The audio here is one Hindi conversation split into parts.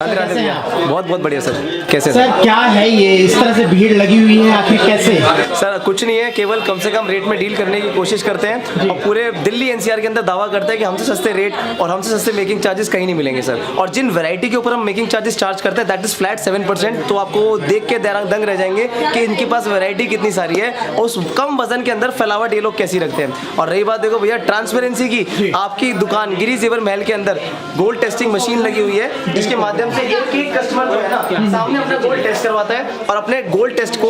कैसे हैं आप? बहुत बहुत बढ़िया सर। कैसे सर क्या है ये इस तरह से भीड़ लगी हुई है आखिर कैसे? सर कुछ नहीं है, केवल कम से कम रेट में डील करने की कोशिश करते हैं और पूरे दिल्ली एनसीआर के अंदर दावा करते हैं कि हमसे सस्ते रेट और हमसे सस्ते मेकिंग चार्जेस कहीं नहीं मिलेंगे सर। और जिन वैरायटी के ऊपर हम मेकिंग चार्जेस चार्ज करते हैं दैट इज फ्लैट 7%। तो आपको देख के दंग रह जाएंगे कि इनके पास वैरायटी कितनी सारी है और उस कम वजन के अंदर फैलावट ये लोग कैसी रखते हैं। और रही बात देखो भैया ट्रांसपेरेंसी की, आपकी दुकान गिरी जेवर महल के अंदर गोल्ड टेस्टिंग मशीन लगी हुई है जिसके माध्यम से एक कस्टमर जो है ना सामने अपना गोल्ड टेस्ट करवाता है और अपने गोल्ड टेस्ट को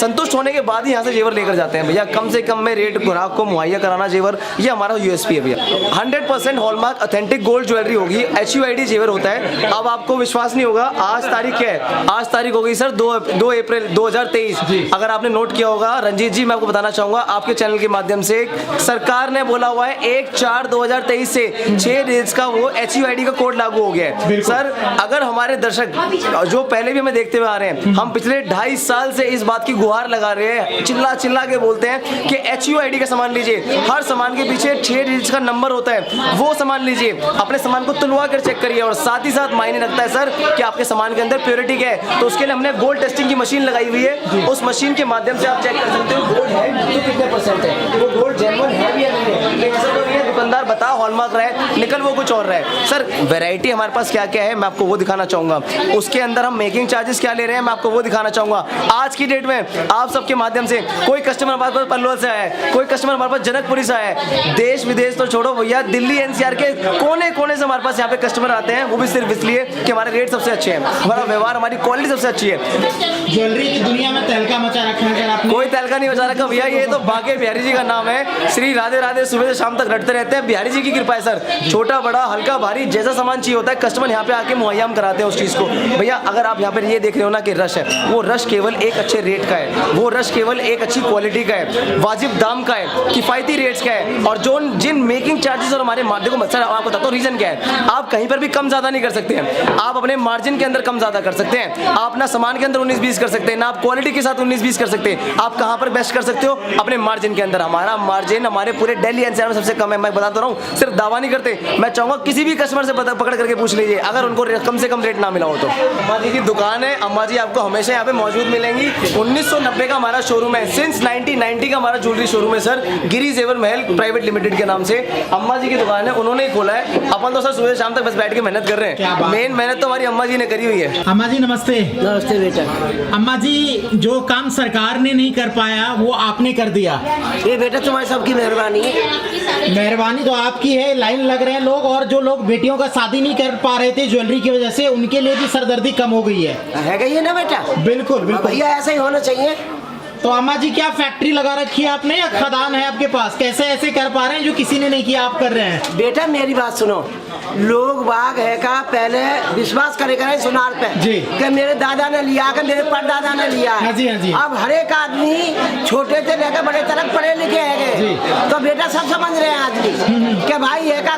संतुष्ट होने के बाद ही यहाँ से जेवर लेकर जाते हैं। भैया कम से कम में रेट ग्राहक को मुहैया कराना जेवर, ये हमारा यूएसपी है भैया। 100% हॉलमार्क ऑथेंटिक गोल्ड ज्वेलरी होगी, HUID जेवर होता है। अब आपको विश्वास नहीं होगा, आज तारीख क्या है? आज तारीख हो गई सर 2 अप्रैल 2023। अगर आपने नोट किया होगा रंजीत जी, मैं आपको बताना चाहूंगा आपके चैनल के माध्यम से, सरकार ने बोला हुआ है 1/4/2023 से 6 डेज का वो HUID का कोड लागू हो गया है। सर अगर हमारे दर्शक जो पहले भी हमें देखते हुए आ रहे हैं, हम पिछले 2.5 साल से इस बात की गुहार लगा रहे हैं, चिल्ला चिल्ला के बोलते हैं कि HUID का सामान लीजिए, हर सामान के पीछे 6 डिजिट का नंबर होता है, वो सामान लीजिए, अपने सामान को तुलवा कर चेक करिए। और साथ ही साथ मायने रखता है सर कि आपके सामान के अंदर प्योरिटी क्या है। तो उसके लिए हमने गोल्ड टेस्टिंग की मशीन लगाई हुई है, उस मशीन के माध्यम से आप चेक कर सकते हो गोल्ड है तो कितने परसेंट है, वो गोल्ड जेन्युइन है भी या नहीं है। ऐसा तो नहीं है दुकानदार बता हॉलमार्क रहा है निकल वो कुछ और रहा है। सर वैरायटी हमारे पास क्या क्या है मैं आपको वो दिखाना चाहूंगा, उसके अंदर हम मेकिंग चार्जेस क्या ले रहे हैं मैं आपको वो दिखाना चाहूंगा। आज की डेट में आप सबके माध्यम से कोई कस्टमर हमारे पास पल्लौल से आया है, कोई कस्टमर हमारे पास जनकपुरी से आया है, देश विदेश तो छोड़ो भैया, दिल्ली एनसीआर के कोने कोने से हमारे पास यहाँ पे कस्टमर आते हैं, वो भी सिर्फ इसलिए कि हमारे रेट सबसे अच्छे हैं, हमारा व्यवहार, हमारी क्वालिटी सबसे अच्छी है। ज्वेलरी की दुनिया में तहलका मचा रखा है आपने? कोई तहलका नहीं मचा रखा भैया, ये तो बाके बिहारी जी का नाम है। श्री राधे राधे सुबह से शाम तक रटते रहते हैं, बिहारी जी की कृपा है सर। छोटा बड़ा हल्का भारी जैसा सामान चाहिए होता है कस्टमर यहाँ पे आके मुहैया हम कराते हैं उस चीज़ को। भैया अगर आप यहाँ पर ये देख रहे हो ना कि रश है, वो रश केवल एक अच्छे रेट का है, वो रश केवल एक अच्छी क्वालिटी का है, वाजिब दाम का है, किफायती रेट्स का है। और जो जिन मेकिंग चार्जेस और हमारे माध्यम को सर आपको बताता हूँ रीजन क्या है, आप कहीं पर भी कम ज़्यादा नहीं कर सकते हैं, आप अपने मार्जिन के अंदर कम ज़्यादा कर सकते हैं, आप ना सामान के अंदर 19-20 कर सकते हैं, ना आप क्वालिटी के साथ 19-20 कर सकते हैं। आप कहाँ पर बेस्ट कर सकते हो? अपने मार्जिन के अंदर। हमारा मार्जिन हमारे पूरे दिल्ली एनसीआर में सबसे कम है, मैं बताता रहा हूँ, सिर्फ दावा नहीं करते। मैं चाहूँगा किसी भी कस्टमर से पकड़ करके पूछ लीजिए अगर उनको कम से कम रेट ना मिला हो तो। अम्मा जी की दुकान है, अम्मा जी आपको हमेशा यहाँ पे मौजूद मिलेंगी। 1990 का हमारा शोरूम है, सिंस 1990 का हमारा ज्वेलरी शोरूम है सर, गिरी जेवर महल प्राइवेट लिमिटेड के नाम से अम्मा जी की दुकान है, उन्होंने ही खोला है। अपन तो सर सुबह शाम तक बस बैठ के मेहनत कर रहे हैं, मेन मेहनत तो हमारी अम्मा जी ने करी हुई है। अम्मा जी नमस्ते। नमस्ते बेटा। अम्मा जी जो काम सरकार ने नहीं कर पाया वो आपने कर दिया। ये बेटा तुम्हारी सबकी मेहरबानी है। मेहरबानी तो आपकी है, लाइन लग रहे हैं लोग, और जो लोग बेटियों का शादी नहीं कर पा रहे थे ज्वेलरी की वजह से, उनके लिए भी सरदर्दी कम हो गई है गई है ना बेटा? बिल्कुल बिल्कुल भैया ऐसा ही होना चाहिए। तो अम्मा जी क्या फैक्ट्री लगा रखी है आपने या खदान है आपके पास? कैसे ऐसे कर पा रहे हैं जो किसी ने नहीं किया आप कर रहे हैं? बेटा मेरी बात सुनो, लोग बाग है का पहले विश्वास करेगा सुनार पे जी कि मेरे दादा ने लिया कि मेरे परदादा ने लिया है। हाँ जी, हाँ जी। अब हर एक आदमी छोटे से लेकर बड़े तक पढ़े लिखे है, तो बेटा सब समझ रहे हैं आदमी कि भाई है का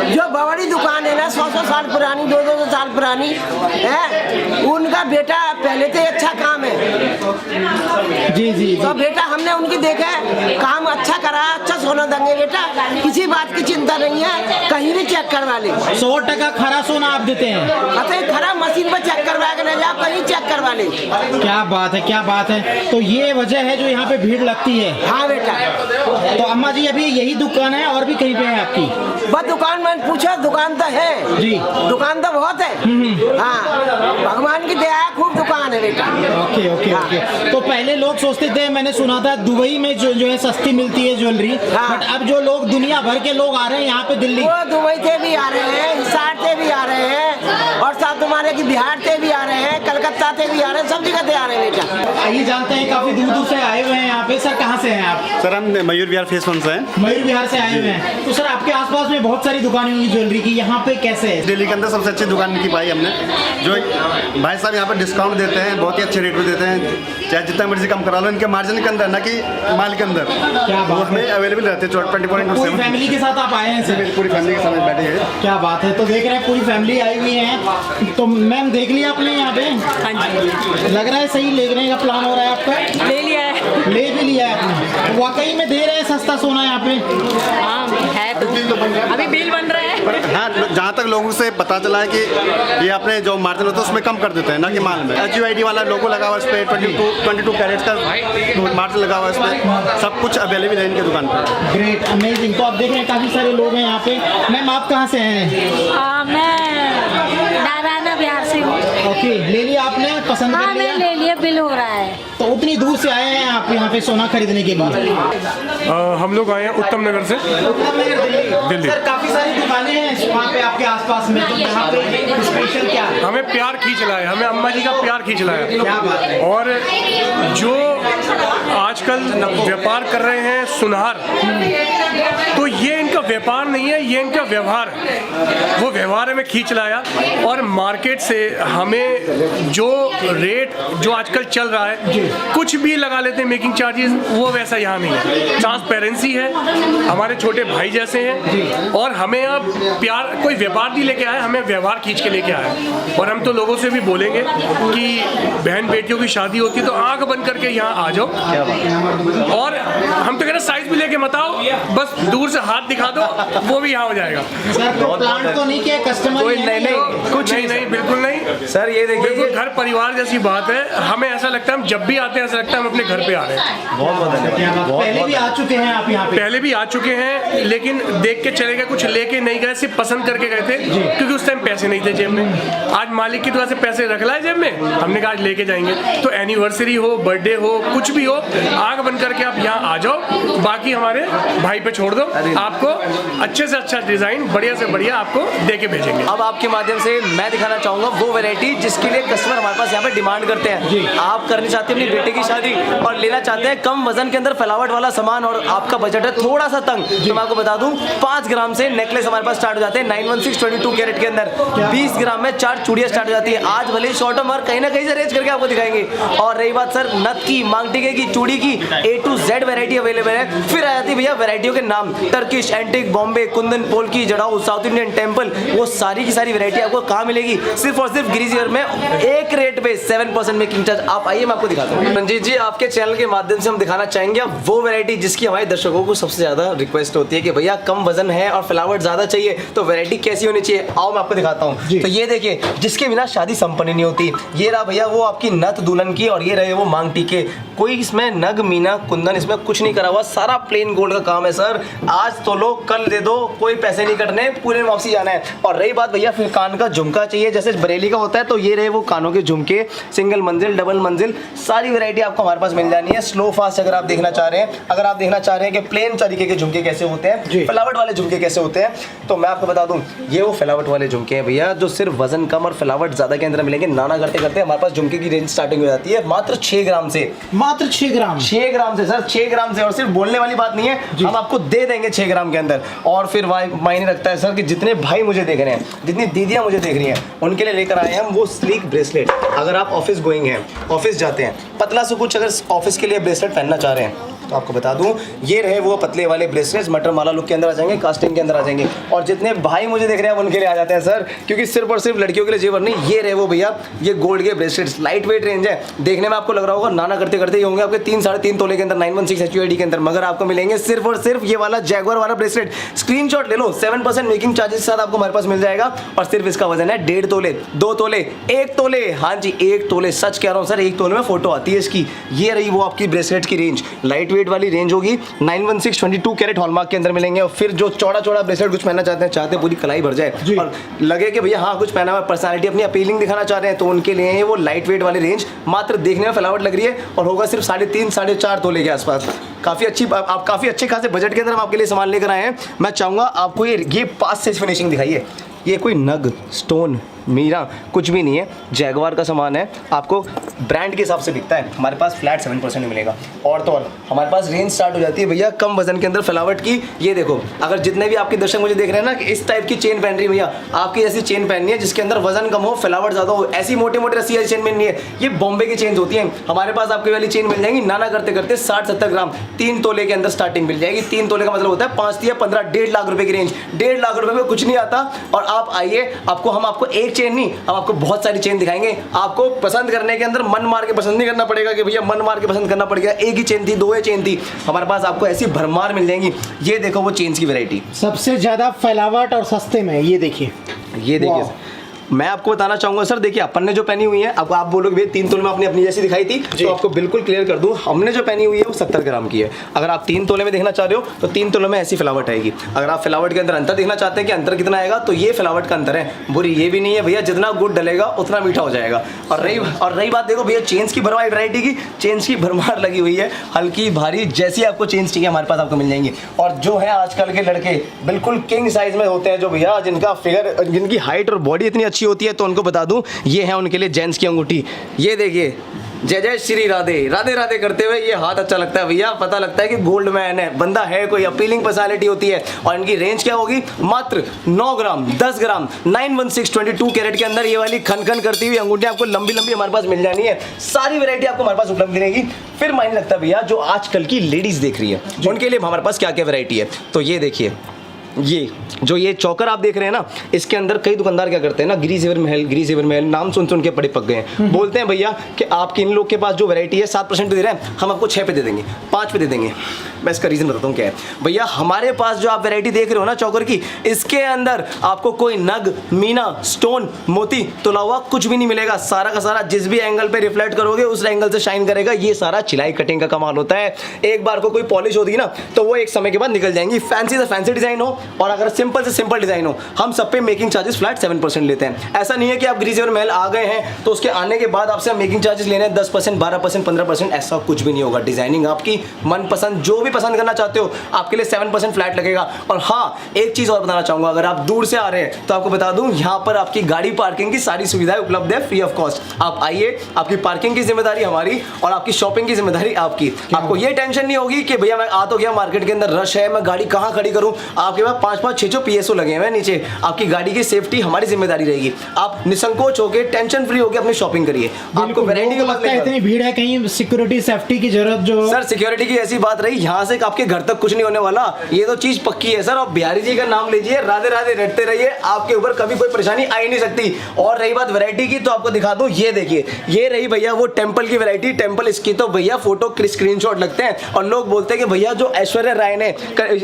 जो बड़ी दुकान है ना 100 साल पुरानी 200 साल पुरानी है, उनका बेटा पहले से अच्छा काम है। जी जी तो बेटा हमने उनकी देखा काम अच्छा करा, अच्छा सोना देंगे बेटा, किसी बात की चिंता नहीं है, कहीं भी चेक करवा ले। 100% खरा सोना आप देते हैं? अरे खरा मशीन पर चेक करवा के ले जाओ, कहीं चेक करवा ले। क्या बात है, क्या बात है। तो ये वजह है जो यहाँ पे भीड़ लगती है? हाँ बेटा। तो अम्मा जी अभी यही दुकान है और भी कहीं पे है आपकी? बस दुकान मैंने पूछा, दुकान तो है जी, दुकान तो बहुत है। हाँ भगवान की दया है, खूब दुकान है बेटा। Okay okay okay. तो पहले लोग सोचते थे, मैंने सुना था दुबई में जो है सस्ती मिलती है ज्वेलरी, बट अब जो लोग दुनिया भर के लोग आ रहे हैं यहाँ पे दिल्ली, वो दुबई से भी आ रहे हैं, हिसार से भी आ रहे हैं, और साथ तुम्हारे की बिहार से भी आ रहे हैं, कलकत्ता से भी आ रहे हैं, सब जगह से आ रहे हैं बेटा। आइए जानते हैं, काफी दूर दूर से आए हुए हैं यहाँ पे। सर कहाँ से हैं आप? सर हम मयूर विहार फेस 1 से हैं। मयूर विहार से आए हुए हैं। तो सर आपके आसपास में बहुत सारी दुकानें होंगी ज्वेलरी की, यहाँ पे कैसे है? दिल्ली के अंदर सबसे अच्छी दुकान की पाई हमने, जो भाई साहब यहाँ पर डिस्काउंट देते हैं, बहुत ही अच्छे रेट पे देते हैं, चाहे जितना मर्जी कम करा लो, इनके मार्जिन के अंदर, ना कि माल के अंदर। क्या बात उसमें अवेलेबल रहते हैं 24/7। पूरी फैमिली के साथ आप आए हैं सर? पूरी फैमिली के साथ बैठे हैं। क्या बात है। तो देख रहे हैं पूरी फैमिली आई हुई है। तो मैम देख लिया आपने यहाँ पे? हाँ जी। लग रहा है सही लेने का प्लान हो रहा है आपका? ले लिया है। ले भी लिया है आपने? वाकई में दे रहे हैं सस्ता सोना यहाँ पे? हाँ है तो अभी बिल बन रहा है। हाँ, जहाँ तक लोगों से पता चला है कि ये अपने जो मार्जिन होता है उसमें कम कर देते हैं ना कि माल में HUID वाला लोगो लगा हुआ है इस पर 22 कैरेट का मार्जिन लगा हुआ है इस पर सब कुछ अवेलेबल है इनकी दुकान पर। Great, amazing. तो आप देख रहे हैं काफ़ी सारे लोग हैं यहाँ पे। मैम आप कहाँ से हैं? मैं नारायणा बिहार से हूँ। ओके, ले लिया आपने, पसंद हाँ कर लिया? मैं ले लिया, बिल हो रहा है। तो उतनी दूर से आए हैं आप यहाँ पे सोना खरीदने के लिए? हम लोग आए हैं उत्तम नगर से। उत्तम नगर, दिल्ली। सर काफ़ी सारी दुकानें हैं वहाँ पे आपके आसपास में, तो यहाँ पे स्पेशल क्या है? हमें प्यार खींच लाया है, हमें अम्मा जी का प्यार खींच लाया है। क्या बात है। और जो आजकल व्यापार कर रहे हैं सुनहर, तो ये इनका व्यापार नहीं है, ये इनका व्यवहार है। वो व्यवहार हमें खींच लाया और मार्केट से हमें जो रेट जो आजकल चल रहा है कुछ भी लगा लेते हैं मेकिंग चार्जेस, वो वैसा यहाँ नहीं है। ट्रांसपेरेंसी है, हमारे छोटे भाई जैसे हैं और हमें अब प्यार, कोई व्यापार नहीं लेके आया, हमें व्यवहार खींच के लेके आया। और हम तो लोगों से भी बोलेंगे कि बहन बेटियों की शादी होती है तो आंख बंद करके यहाँ आ जाओ, और हम तो कह रहे साइज भी लेके मत आओ, बस दूर से हाथ दिखा दो, वो भी यहाँ हो जाएगा। सर तो प्लांट तो नहीं किया, कस्टमर कोई ही है? नहीं, कुछ नहीं, बिल्कुल नहीं सर। ये देखिए, बिल्कुल घर परिवार जैसी बात है। हमें ऐसा लगता है हम जब भी आते हैं ऐसा लगता है हम अपने घर पे आ रहे हैं। बहुत बहुत धन्यवाद। पहले भी आ चुके हैं आप यहाँ पे? पहले भी आ चुके हैं, लेकिन देख के चले गए, कुछ लेके नहीं गए, सिर्फ पसंद करके गए थे, क्योंकि उस टाइम पैसे नहीं थे जेब में। आज मालिक की दुआ से पैसे रख लाए जेब में, हमने कहा आज लेके जाएंगे। तो एनिवर्सरी हो, बर्थडे हो, कुछ भी हो, आंख बंद करके आप यहाँ आ जाओ, बाकी हमारे भाई पे छोड़ दो। आपको अच्छे से अच्छा डिजाइन, बढ़िया से बढ़िया आपको दे के भेजेंगे। अब आपके माध्यम से मैं दिखाना चाहूंगा वो वैरायटी जिसके लिए कस्टमर हमारे पास यहाँ पे डिमांड करते हैं। आप करनी चाहते हैं अपनी बेटे की शादी और लेना चाहते हैं कम वजन के अंदर फैलावट वाला सामान, और आपका बजट है थोड़ा सा तंग, तो मैं आपको बता दूं 5 ग्राम से नेकलेस हमारे पास स्टार्ट हो जाते हैं 916 22 कैरेट के अंदर। 20 ग्राम में 4 चूड़ियां स्टार्ट हो जाती है। आज भले शॉर्ट और कहीं ना कहीं से रेंज करके आपको दिखाएंगे। और रही बात सर नथ की, मांग टीके की, चूड़ी की, A to Z variety available है। फिर आ जाती है भैया वैरायटियों के नाम, Turkish, antique, Bombay, kundan, polki, jadau, south Indian, temple, वो सारी की सारी वैरायटी आपको कहाँ मिलेगी? सिर्फ और सिर्फ गिरिजीवर में एक रेट पे 7% मेकिंग चार्ज। आप आइए, मैं आपको दिखाता हूँ। रंजीत जी, आपके चैनल के माध्यम से हम दिखाना चाहेंगे वो वैरायटी जिसकी हमारे दर्शकों को सबसे ज्यादा रिक्वेस्ट होती है कि भैया कम वजन है और फ्लावर ज्यादा चाहिए, तो वैरायटी कैसी होनी चाहिए? आओ मैं आपको दिखाता हूँ। तो ये देखिए, जिसके बिना शादी संपन्न नहीं होती। ये रहा भैया वो आपकी नथ दुल्हन की, और ये रहे वो मांग टीके। कोई इसमें नग, मीना, कुंदन इसमें कुछ नहीं करा हुआ, सारा प्लेन गोल्ड का काम है सर। आज तो लो, कल दे दो, कोई पैसे नहीं कटने, पूरे में वापसी जाना है। और रही बात भैया फिर कान का झुमका चाहिए, जैसे बरेली का होता है, तो ये रहे वो कानों के झुमके, सिंगल मंजिल, डबल मंजिल, सारी वैरायटी आपको हमारे पास मिल जानी है। स्लो फास्ट अगर आप देखना चाह रहे हैं, अगर आप देखना चाह रहे हैं कि प्लेन तरीके के झुमके कैसे होते हैं, फ्लावट वाले झुमके कैसे होते हैं, तो मैं आपको बता दूं ये वो फ्लावट वाले झुमके हैं भैया, जो सिर्फ वजन कम और फ्लावट ज्यादा के अंदर मिलेंगे। नाना करते करते हमारे पास झुमके की रेंज स्टार्टिंग हो जाती है मात्र 6 ग्राम से। मात्र 6 ग्राम? 6 ग्राम से सर, 6 ग्राम से। और सिर्फ बोलने वाली बात नहीं है, हम आपको दे देंगे 6 ग्राम के अंदर। और फिर मायने रखता है सर कि जितने भाई मुझे देख रहे हैं, जितनी दीदियां मुझे देख रही हैं, उनके लिए लेकर आए हैं हम वो स्लीक ब्रेसलेट। अगर आप ऑफिस गोइंग हैं, ऑफिस जाते हैं, पतला से कुछ अगर ऑफिस के लिए ब्रेसलेट पहनना चाह रहे हैं, तो आपको बता दूं ये रहे वो पतले वाले ब्रेसलेट्स, मटर माला लुक के अंदर आ जाएंगे, कास्टिंग के अंदर आ जाएंगे। और जितने भाई मुझे देख रहे हैं उनके लिए आ जाते हैं सर, क्योंकि सिर्फ और सिर्फ लड़कियों के लिए जेवर नहीं, ये रहे वो भैया, ये गोल्ड के ब्रेसलेट्स, लाइट वेट रेंज है। देखने में आपको लग रहा होगा नाना करते करते ये होंगे आपके 3 साढ़े 3 तोले के अंदर, 916 HUID के अंदर, मगर आपको मिलेंगे सिर्फ और सिर्फ ये वाला जैगुआर वाला ब्रेसलेट। स्क्रीनशॉट ले लो, 7% मेकिंग चार्जेस के साथ आपको हमारे पास मिल जाएगा। और सिर्फ इसका वजन है 1.5 तोले, 2 तोले, 1 तोले। हाँ जी, 1 तोले, सच कह रहा हूँ सर, 1 तोले में फोटो आती है इसकी। ये रही वो आपकी ब्रेसलेट की रेंज, लाइट वेट वाली रेंज होगी, 916 22 कैरेट हॉलमार्क के अंदर मिलेंगे। और फिर जो चौड़ा चौड़ा ब्रेसलेट कुछ पहनना चाहते हैं पूरी कलाई भर जाए और लगे कि भैया हाँ कुछ पहना हुआ, पर्सनालिटी अपनी अपीलिंग दिखाना चाह रहे हैं, तो उनके लिए वो लाइट वेट वाली रेंज मात्र देखने में फ्लावट लग रही है और होगा सिर्फ 3.5 साढ़े 4 तोले के आसपास। काफ़ी अच्छी, आप काफ़ी अच्छे खासे बजट के अंदर हम आपके लिए सामान लेकर आए हैं। मैं चाहूँगा आपको ये पास से फिनिशिंग दिखाइए। ये कोई नग, स्टोन, मीरा कुछ भी नहीं है, जैगुआर का सामान है, आपको ब्रांड के हिसाब से बिकता है। हमारे पास फ्लैट 7% में मिलेगा। और तो और हमारे पास रेंज स्टार्ट हो जाती है भैया कम वजन के अंदर फ्लावट की। ये देखो, अगर जितने भी आपके दर्शक मुझे देख रहे हैं ना कि इस टाइप की चेन पहन रही है भैया, आपकी ऐसी चेन पहननी है जिसके अंदर वजन कम हो, फ्लावट ज़्यादा हो, ऐसी मोटे मोटे रस्सी वाली चेन पहननी है। ये बॉम्बे की चेन होती है, हमारे पास आपकी वाली चेन मिल जाएगी नाना करते करते 60-70 ग्राम, 3 तोले के अंदर स्टार्टिंग मिल जाएगी। 3 तोले का मतलब होता है 5 या 15, 1.5 लाख रुपए की रेंज। 1.5 लाख रुपए में कुछ नहीं आता। और आप आइए, हम आपको एक चेन नहीं, हम आपको बहुत सारी चेन दिखाएंगे। आपको पसंद करने के अंदर मन मार के पसंद नहीं करना पड़ेगा कि भैया मन मार के पसंद करना पड़ेगा, एक ही चेन थी, दो ही चेन थी, हमारे पास आपको ऐसी भरमार मिल जाएंगी। ये देखो वो चेन्स की वैरायटी, सबसे ज्यादा फैलावट और सस्ते में, ये देखिए। ये देखिए मैं आपको बताना चाहूंगा सर, देखिए अपन ने जो पहनी हुई है, अब आप बोलोगे भैया 3 तोले में आपने अपनी जैसी दिखाई थी, तो आपको बिल्कुल क्लियर कर दूं, हमने जो पहनी हुई है वो 70 ग्राम की है। अगर आप 3 तोले में देखना चाह रहे हो तो 3 तोले में ऐसी फ्लावट आएगी। अगर आप फ्लावट के अंदर अंतर देखना चाहते हैं कि अंतर कितना आएगा, तो ये फ्लावट का अंतर है, बुरी ये भी नहीं है भैया, जितना गुड़ डलेगा उतना मीठा हो जाएगा। और रही बात देखो भैया चेन्स की भरमार वैरायटी की, चेन्स की भरमार लगी हुई है, हल्की भारी जैसी आपको चेन्स चाहिए हमारे पास आपको मिल जाएंगी। और जो है आजकल के लड़के बिल्कुल किंग साइज में होते हैं, जो भैया जिनका फिगर, जिनकी हाइट और बॉडी इतनी अच्छी होती है, तो उनको बता दूं ये है उनके लिए जेंट्स की अंगूठी। ये देखिए, जय जय श्री राधे राधे राधे करते हुए ये हाथ अच्छा लगता है भैया, पता लगता है कि गोल्ड मैन है, बंदा है, कोई अपीलिंग पर्सनालिटी होती है। और इनकी रेंज क्या होगी, मात्र 9 ग्राम 10 ग्राम 916 22 कैरेट के अंदर ये वाली खन खन करती हुई अंगूठियां आपको लंबी लंबी हमारे पास मिल जानी है। सारी वैरायटी आपको हमारे पास उपलब्ध रहेगी। फिर मायने लगता है भैया जो आजकल की लेडीज देख रही है उनके लिए हमारे पास क्या क्या वैरायटी है। तो ये देखिए, ये चौकर आप देख रहे हैं ना, इसके अंदर कई दुकानदार क्या करते हैं ना, गिरी जेवर महल नाम सुन के बड़े पक गए हैं। बोलते हैं भैया कि आपके इन लोग के पास जो वैरायटी है 7% पे दे रहे हैं, हम आपको 6 पे दे देंगे, 5 पे दे देंगे। मैं इसका रीजन बताता हूँ क्या है भैया। हमारे पास जो आप वैरायटी देख रहे हो ना चौकर की, इसके अंदर आपको कोई नग, मीना, स्टोन, मोती तुला हुआ कुछ भी नहीं मिलेगा। सारा का सारा जिस भी एंगल पे रिफ्लेक्ट करोगे उस एंगल से शाइन करेगा। ये सारा चिलाई कटिंग का कमाल होता है। एक बार को कोई पॉलिश होती है ना, तो वो एक समय के बाद निकल जाएंगी। फैंसी से फैंसी डिजाइन हो और अगर सिंपल से सिंपल डिजाइन हो, हम सब पे मेकिंग चार्जेस फ्लैट 7% लेते हैं। ऐसा नहीं है कि आप गिरी जेवर महल आ गए हैं तो उसके आने के बाद आपसे मेकिंग चार्जेस लेने हैं 10%, 12%, 15%, ऐसा कुछ भी नहीं होगा। डिजाइनिंग आपकी मनपसंद जो भी पसंद करना चाहते हो आपके लिए 7% फ्लैट लगेगा। और हाँ, एक चीज और बताना चाहूंगा, अगर आप दूर से आ रहे हैं तो आपको बता दूं, यहाँ पर आपकी गाड़ी पार्किंग की सारी सुविधाएं उपलब्ध है फ्री ऑफ कॉस्ट। आप आइए, आपकी पार्किंग की जिम्मेदारी हमारी और आपकी शॉपिंग की जिम्मेदारी आपकी। आपको ये टेंशन नहीं होगी कि भैया मैं आ तो गया, मार्केट के अंदर रश है, मैं गाड़ी कहाँ खड़ी करूँ। आपके पास 5-5, 6-6 PSO लगे हैं नीचे। आपकी गाड़ी की सेफ्टी हमारी जिम्मेदारी रहेगी। आप निसंकोच होकर टेंशन फ्री होकर अपनी शॉपिंग करिए। आपको वैरायटी के लगता है इतनी भीड़ है, कहीं सिक्योरिटी सेफ्टी की जरूरत जो सर, सिक्योरिटी की ऐसी बात रही, यहाँ से आपके घर तक कुछ नहीं होने वाला, ये तो चीज पक्की है सर। और बिहारी जी का नाम लीजिए, राधे राधे रटते रहिए, आपके ऊपर कभी कोई परेशानी आ ही नहीं सकती। और रही बात वैरायटी की, तो आपको दिखा दूं, ये देखिए, ये रही भैया वो टेंपल की वैरायटी। टेंपल इसकी तो भैया फोटो स्क्रीनशॉट लगते हैं और लोग बोलते हैं कि भैया जो ऐश्वर्या राय ने,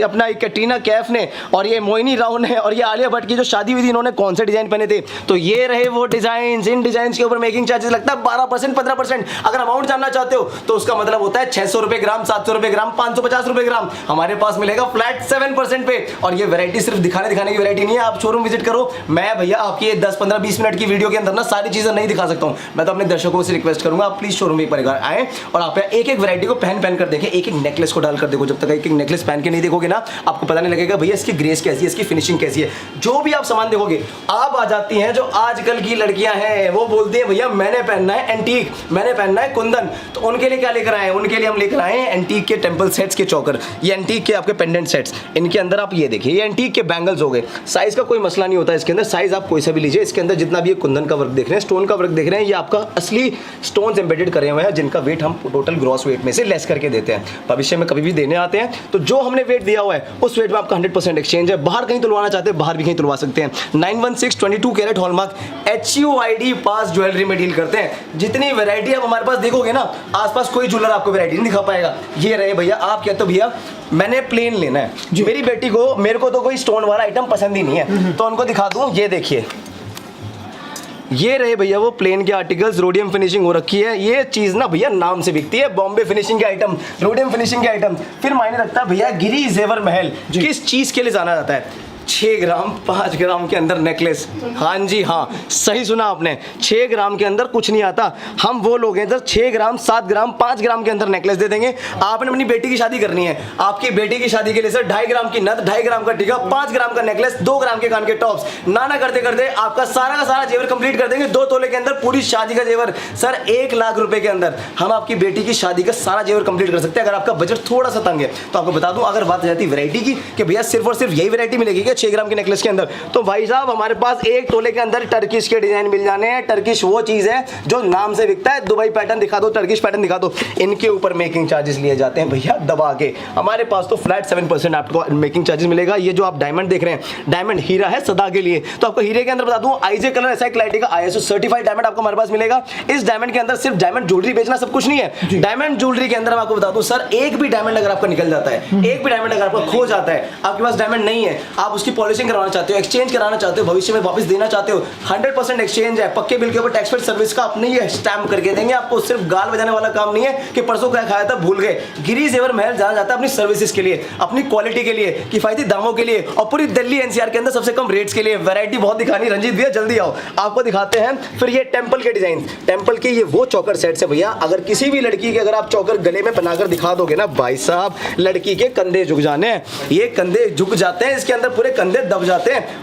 अपना कैटरीना कैफ ने और ये मोहिनी राव ने और ये आलिया भट्ट की जो शादी हुई थी, इन्होंने कौन से डिजाइन पहने थे। तो ये रहे वो डिजाइन। इन डिजाइन के ऊपर मेकिंग चार्जेस लगता है 12%, 15%। अगर अमाउंट जानना चाहते हो तो उसका मतलब होता है 600 रुपए ग्राम, 700 रुपए ग्राम, 550 रुपए ग्राम। हमारे पास मिलेगा फ्लैट 7% पे। और ये वैरायटी सिर्फ दिखाने की वैरायटी नहीं है। आप शोरूम विजिट करो। मैं भैया आपकी 10, 15, 20 मिनट की वीडियो के अंदर ना सारी चीजें नहीं दिखा सकता हूँ। मैं तो अपने दर्शकों से रिक्वेस्ट करूंगा, आप प्लीज शोरूम में एक बार आए और आप एक एक वैरायटी को पहन कर देखें, एक एक नेकलेस को डालकर देखो। जब तक एक एक नेकलेस पहन के नहीं देखोगे ना, आपको पता नहीं लगेगा भैया इसकी ग्रेस कैसी है, इसकी फिनिशिंग कैसी है। जो भी आप सामान देखोगे, आप आ जाती हैं जो आजकल की लड़कियां हैं, वो बोलती है भैया मैंने पहनना है एंटीक, मैंने पहनना है कुंदन। तो उनके लिए क्या लेकर आए हैं? उनके लिए हम लेकर आए हैं एंटीक के टेंपल सेट्स के चौकर, ये एंटीक के आपके पेंडेंट सेट्स। इनके अंदर आप ये देखिए, ये एंटीक के बैंगल्स हो गए। साइज का कोई मसला नहीं होता इसके अंदर, साइज आप कोई सा भी लीजिए। इसके अंदर जितना भी ये कुंदन का वर्क देख रहे हैं, स्टोन का वर्क देख रहे हैं, ये आपका असली स्टोन्स एम्बेडेड करे हुए हैं, जिनका वेट हम टोटल ग्रॉस वेट में से लेस करके देते हैं। भविष्य में कभी भी देने आते हैं तो जो हमने वेट दिया हुआ है उस वेट में आपका 100% एक्सचेंज है। बाहर कहीं तुलवाना चाहते हैं, बाहर भी कहीं तुलवा सकते हैं। 916 22 कैरेट हॉलमार्क HUID पास ज्वेलरी में डील करते हैं। जितनी वैरायटी आप हमारे पास देखोगे ना, आसपास कोई ज्वेलर आपको वैरायटी नहीं दिखा पाएगा। ये रहे भैया, आप कहते हो भैया मैंने प्लेन लेना है, मेरी बेटी को, मेरे को तो कोई स्टोन वाला आइटम पसंद ही नहीं है, तो उनको दिखा दूं। ये देखिए, ये रहे भैया वो प्लेन के आर्टिकल्स, रोडियम फिनिशिंग हो रखी है। ये चीज ना भैया नाम से बिकती है, बॉम्बे फिनिशिंग के आइटम, रोडियम फिनिशिंग के आइटम। फिर मायने रखता है भैया गिरी जेवर महल किस चीज के लिए जाना जाता है। 6 ग्राम 5 ग्राम के अंदर नेकलेस। हाँ जी हाँ, सही सुना आपने, 6 ग्राम के अंदर कुछ नहीं आता। हम वो लोग हैं सर, 6 ग्राम 7 ग्राम 5 ग्राम के अंदर नेकलेस दे देंगे। आपने अपनी बेटी की शादी करनी है, आपकी बेटी की शादी के लिए सर 2.5 ग्राम की नथ, 2.5 ग्राम का टीका, 5 ग्राम का नेकलेस, 2 ग्राम के कान के टॉप्स, नाना करते करते आपका सारा का सारा जेवर कंप्लीट कर देंगे। 2 तोले के अंदर पूरी शादी का जेवर सर 1 लाख रुपए के अंदर हम आपकी बेटी की शादी का सारा जेवर कंप्लीट कर सकते हैं। अगर आपका बजट थोड़ा सा तंग है तो आपको बता दूं, अगर बात आ जाती है वैरायटी की कि भैया सिर्फ और सिर्फ यही वैरायटी मिलेगी क्या 6 ग्राम की नेकलेस के अंदर। तो भाई साहब हमारे पास 1 तोले के अंदर टर्किश के डिजाइन मिल जाने हैं। टर्किश वो चीज है जो नाम से बिकता है, दुबई पैटर्न दिखा दो, टर्किश पैटर्न दिखा दो, इनके ऊपर मेकिंग चार्जेस लिए जाते हैं भैया दबा के। हमारे पास तो फ्लैट 7% आपको मेकिंग चार्जेस मिलेगा। ये जो आप डायमंड देख रहे हैं, डायमंड हीरा है सदा के लिए। तो आपको हीरे के अंदर बता दूं, आईजे कलर ऐसा क्लैरिटी का ISO सर्टिफाइड डायमंड आपको हमारे पास मिलेगा। इस डायमंड के अंदर सिर्फ डायमंड ज्वेलरी बेचना सब कुछ नहीं है। डायमंड ज्वेलरी के अंदर मैं आपको बता दूं सर, एक भी डायमंड अगर आपका निकल जाता है, एक भी डायमंड अगर आपका खो जाता है, आपके पास डायमंड नहीं है, आप उसकी पॉलिशिंग करवाना चाहते हो, एक्सचेंज कराना चाहते हो, भविष्य में वापस देना चाहते हो, 100% एक्सचेंज है। पक्के बिल के ऊपर टैक्स पेड सर्विस का अपने ही स्टैम्प करके देंगे आपको। सिर्फ गाल बजाने वाला काम नहीं है कि परसों क्या खाया था भूल गए। गिरी जेवर महल जाना जाता है अपनी सर्विसेज के लिए, अपनी क्वालिटी के लिए, किफायती दामों के लिए और पूरी दिल्ली NCR के अंदर सबसे कम रेट्स के लिए। वैरायटी बहुत दिखानी, रंजीत भैया जल्दी आओ आपको दिखाते हैं। फिर ये टेंपल के डिजाइन, टेंपल के ये वो चौकर सेट्स है भैया। अगर किसी भी लड़की के अगर आप चौकर गले में बनाकर दिखा दोगे ना भाई साहब, लड़की के कंधे झुक जाने हैं। ये कंधे झुक जाते हैं, इसके अंदर पूरे कंधे दब जाते हैं।